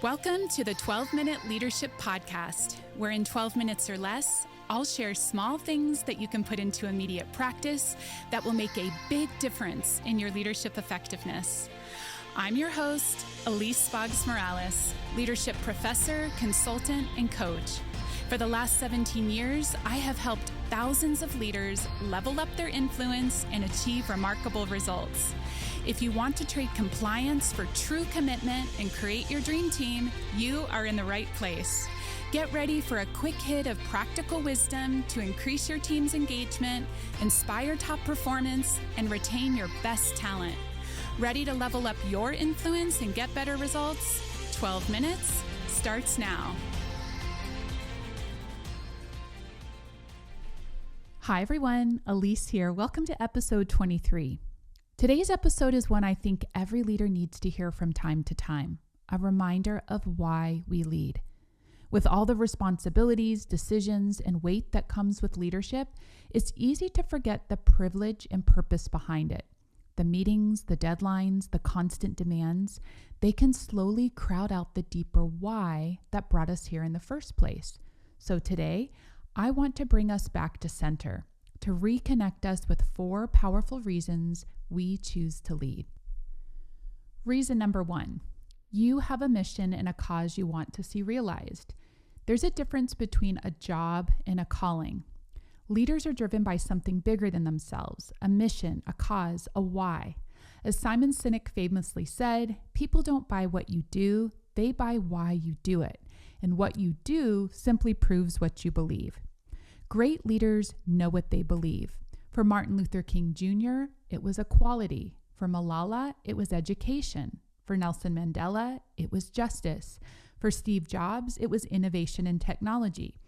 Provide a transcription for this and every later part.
Welcome to the 12-Minute Leadership Podcast, where in 12 minutes or less, I'll share small things that you can put into immediate practice that will make a big difference in your leadership effectiveness. I'm your host, Elise Boggs-Morales, leadership professor, consultant, and coach. For the last 17 years, I have helped thousands of leaders level up their influence and achieve remarkable results. If you want to trade compliance for true commitment and create your dream team, you are in the right place. Get ready for a quick hit of practical wisdom to increase your team's engagement, inspire top performance, and retain your best talent. Ready to level up your influence and get better results? 12 minutes starts now. Hi everyone, Elise here. Welcome to episode 23. Today's episode is one I think every leader needs to hear from time to time, a reminder of why we lead. With all the responsibilities, decisions, and weight that comes with leadership, it's easy to forget the privilege and purpose behind it. The meetings, the deadlines, the constant demands, they can slowly crowd out the deeper why that brought us here in the first place. So today, I want to bring us back to center, to reconnect us with 4 powerful reasons we choose to lead. Reason number 1, you have a mission and a cause you want to see realized. There's a difference between a job and a calling. Leaders are driven by something bigger than themselves, a mission, a cause, a why. As Simon Sinek famously said, people don't buy what you do, they buy why you do it. And what you do simply proves what you believe. Great leaders know what they believe. For Martin Luther King Jr., it was equality. For Malala, it was education. For Nelson Mandela, it was justice. For Steve Jobs, it was innovation and technology.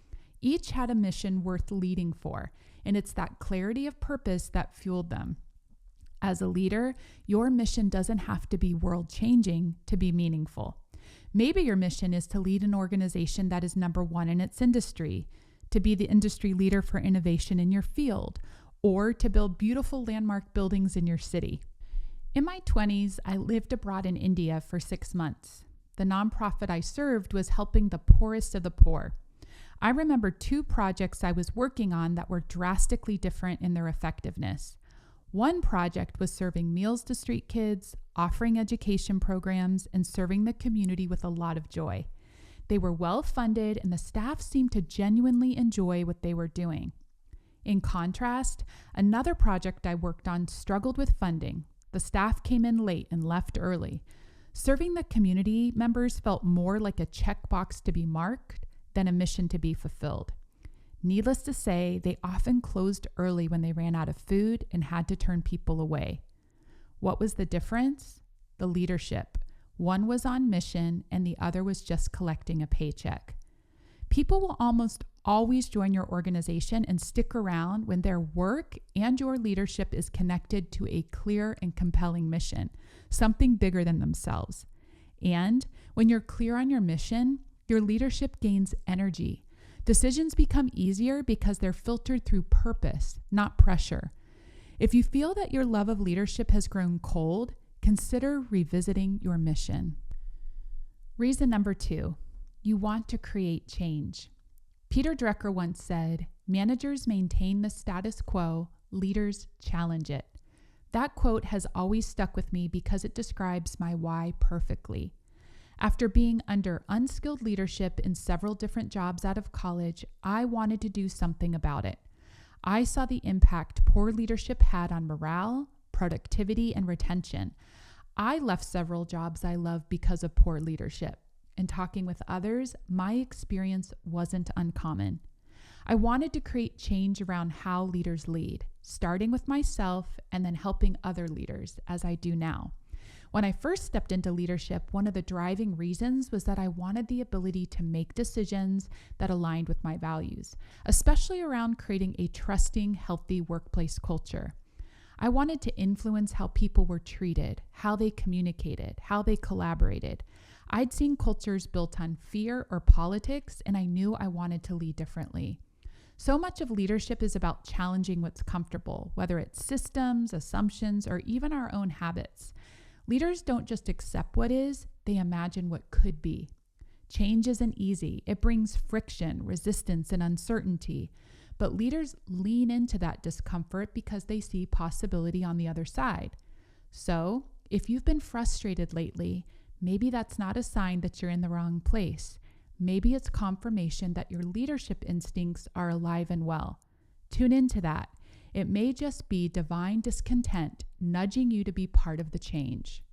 Each had a mission worth leading for, and it's that clarity of purpose that fueled them. As a leader, your mission doesn't have to be world-changing to be meaningful. Maybe your mission is to lead an organization that is number 1 in its industry, to be the industry leader for innovation in your field, or to build beautiful landmark buildings in your city. In my 20s, I lived abroad in India for 6 months. The nonprofit I served was helping the poorest of the poor. I remember 2 projects I was working on that were drastically different in their effectiveness. One project was serving meals to street kids, offering education programs, and serving the community with a lot of joy. They were well funded, and the staff seemed to genuinely enjoy what they were doing. In contrast, another project I worked on struggled with funding. The staff came in late and left early. Serving the community members felt more like a checkbox to be marked than a mission to be fulfilled. Needless to say, they often closed early when they ran out of food and had to turn people away. What was the difference? The leadership. One was on mission and the other was just collecting a paycheck. People will almost always join your organization and stick around when their work and your leadership is connected to a clear and compelling mission, something bigger than themselves. And when you're clear on your mission, your leadership gains energy. Decisions become easier because they're filtered through purpose, not pressure. If you feel that your love of leadership has grown cold, consider revisiting your mission. Reason number 2, you want to create change. Peter Drucker once said, "Managers maintain the status quo, leaders challenge it." That quote has always stuck with me because it describes my why perfectly. After being under unskilled leadership in several different jobs out of college, I wanted to do something about it. I saw the impact poor leadership had on morale, productivity, and retention. I left several jobs I loved because of poor leadership. In talking with others, my experience wasn't uncommon. I wanted to create change around how leaders lead, starting with myself and then helping other leaders, as I do now. When I first stepped into leadership, one of the driving reasons was that I wanted the ability to make decisions that aligned with my values, especially around creating a trusting, healthy workplace culture. I wanted to influence how people were treated, how they communicated, how they collaborated. I'd seen cultures built on fear or politics, and I knew I wanted to lead differently. So much of leadership is about challenging what's comfortable, whether it's systems, assumptions, or even our own habits. Leaders don't just accept what is, they imagine what could be. Change isn't easy. It brings friction, resistance, and uncertainty. But leaders lean into that discomfort because they see possibility on the other side. So, if you've been frustrated lately, maybe that's not a sign that you're in the wrong place. Maybe it's confirmation that your leadership instincts are alive and well. Tune into that. It may just be divine discontent nudging you to be part of the change.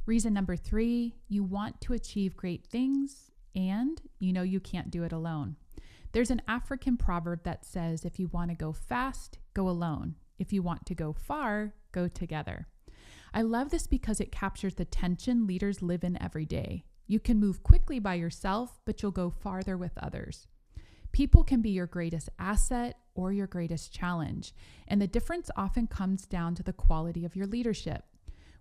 Reason number 3, you want to achieve great things and you know you can't do it alone. There's an African proverb that says, if you want to go fast, go alone. If you want to go far, go together. I love this because it captures the tension leaders live in every day. You can move quickly by yourself, but you'll go farther with others. People can be your greatest asset or your greatest challenge, and the difference often comes down to the quality of your leadership.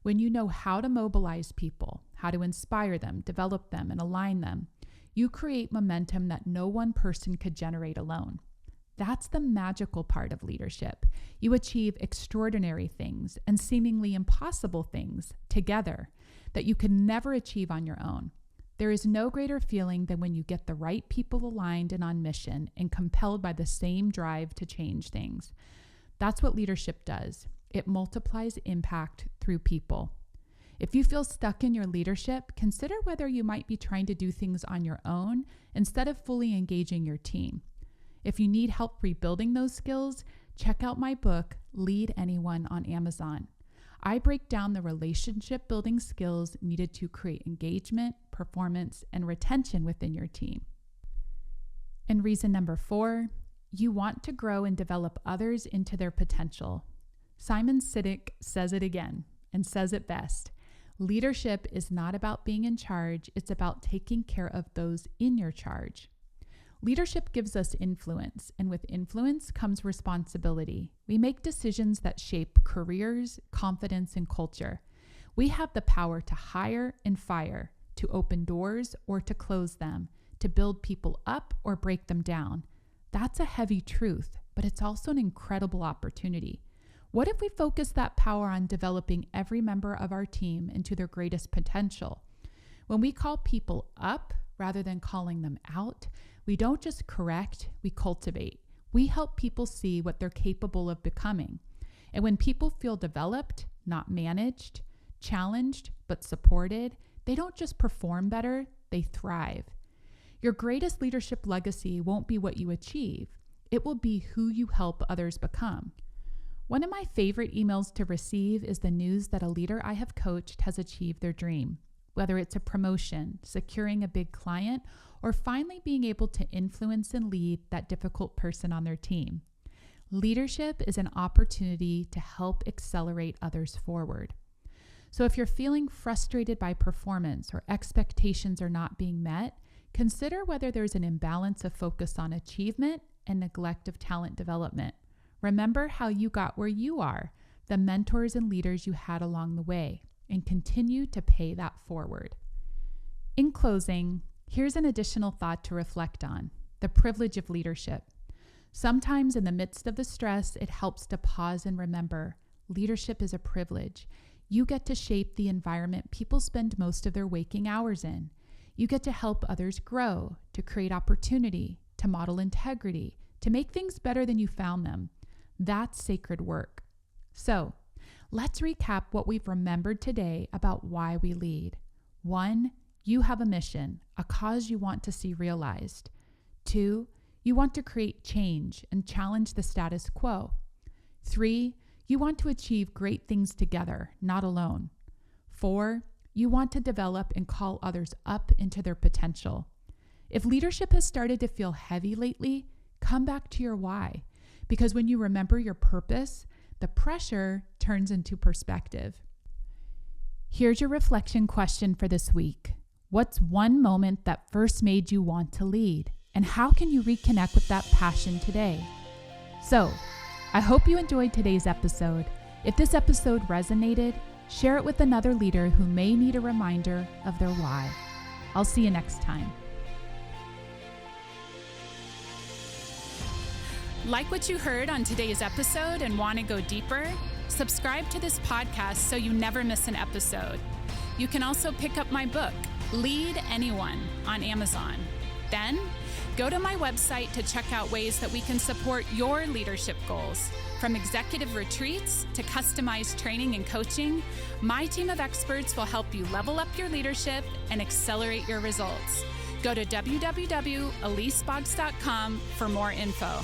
When you know how to mobilize people, how to inspire them, develop them, and align them, you create momentum that no one person could generate alone. That's the magical part of leadership. You achieve extraordinary things and seemingly impossible things together that you can never achieve on your own. There is no greater feeling than when you get the right people aligned and on mission and compelled by the same drive to change things. That's what leadership does. It multiplies impact through people. If you feel stuck in your leadership, consider whether you might be trying to do things on your own instead of fully engaging your team. If you need help rebuilding those skills, check out my book, Lead Anyone, on Amazon. I break down the relationship building skills needed to create engagement, performance, and retention within your team. And reason number 4, you want to grow and develop others into their potential. Simon Sinek says it again and says it best. Leadership is not about being in charge, it's about taking care of those in your charge. Leadership gives us influence, and with influence comes responsibility. We make decisions that shape careers, confidence, and culture. We have the power to hire and fire, to open doors or to close them, to build people up or break them down. That's a heavy truth, but it's also an incredible opportunity. What if we focus that power on developing every member of our team into their greatest potential? When we call people up rather than calling them out, we don't just correct, we cultivate. We help people see what they're capable of becoming. And when people feel developed, not managed, challenged, but supported, they don't just perform better, they thrive. Your greatest leadership legacy won't be what you achieve. It will be who you help others become. One of my favorite emails to receive is the news that a leader I have coached has achieved their dream. Whether it's a promotion, securing a big client, or finally being able to influence and lead that difficult person on their team. Leadership is an opportunity to help accelerate others forward. So if you're feeling frustrated by performance or expectations are not being met, consider whether there's an imbalance of focus on achievement and neglect of talent development. Remember how you got where you are, the mentors and leaders you had along the way, and continue to pay that forward. In closing, here's an additional thought to reflect on: the privilege of leadership. Sometimes in the midst of the stress, it helps to pause and remember, leadership is a privilege. You get to shape the environment people spend most of their waking hours in. You get to help others grow, to create opportunity, to model integrity, to make things better than you found them. That's sacred work. So, let's recap what we've remembered today about why we lead. 1, you have a mission, a cause you want to see realized. 2, you want to create change and challenge the status quo. 3, you want to achieve great things together, not alone. 4, you want to develop and call others up into their potential. If leadership has started to feel heavy lately, come back to your why. Because when you remember your purpose, the pressure turns into perspective. Here's your reflection question for this week. What's one moment that first made you want to lead? And how can you reconnect with that passion today? So, I hope you enjoyed today's episode. If this episode resonated, share it with another leader who may need a reminder of their why. I'll see you next time. Like what you heard on today's episode and want to go deeper? Subscribe to this podcast so you never miss an episode. You can also pick up my book, Lead Anyone on Amazon. Then, go to my website to check out ways that we can support your leadership goals. From executive retreats to customized training and coaching, my team of experts will help you level up your leadership and accelerate your results. Go to www.eliseboggs.com for more info.